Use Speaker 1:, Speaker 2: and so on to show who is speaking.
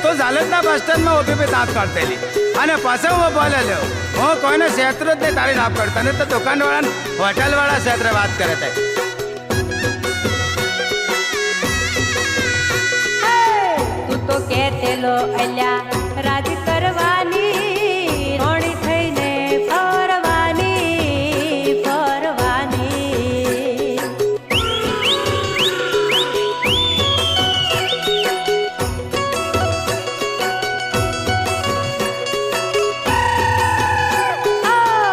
Speaker 1: तो झालंच ना बस स्टँड में उभी दांत काढतेली आणि पाછો હું બોલેલો હું કોઈને ક્ષેત્ર જ નહીં તારી નાપ કરતા ને તો દુકાનવાળા હોટલવાળા ક્ષેત્ર વાત કરે છે
Speaker 2: तू तो कहते लो अल्या राजी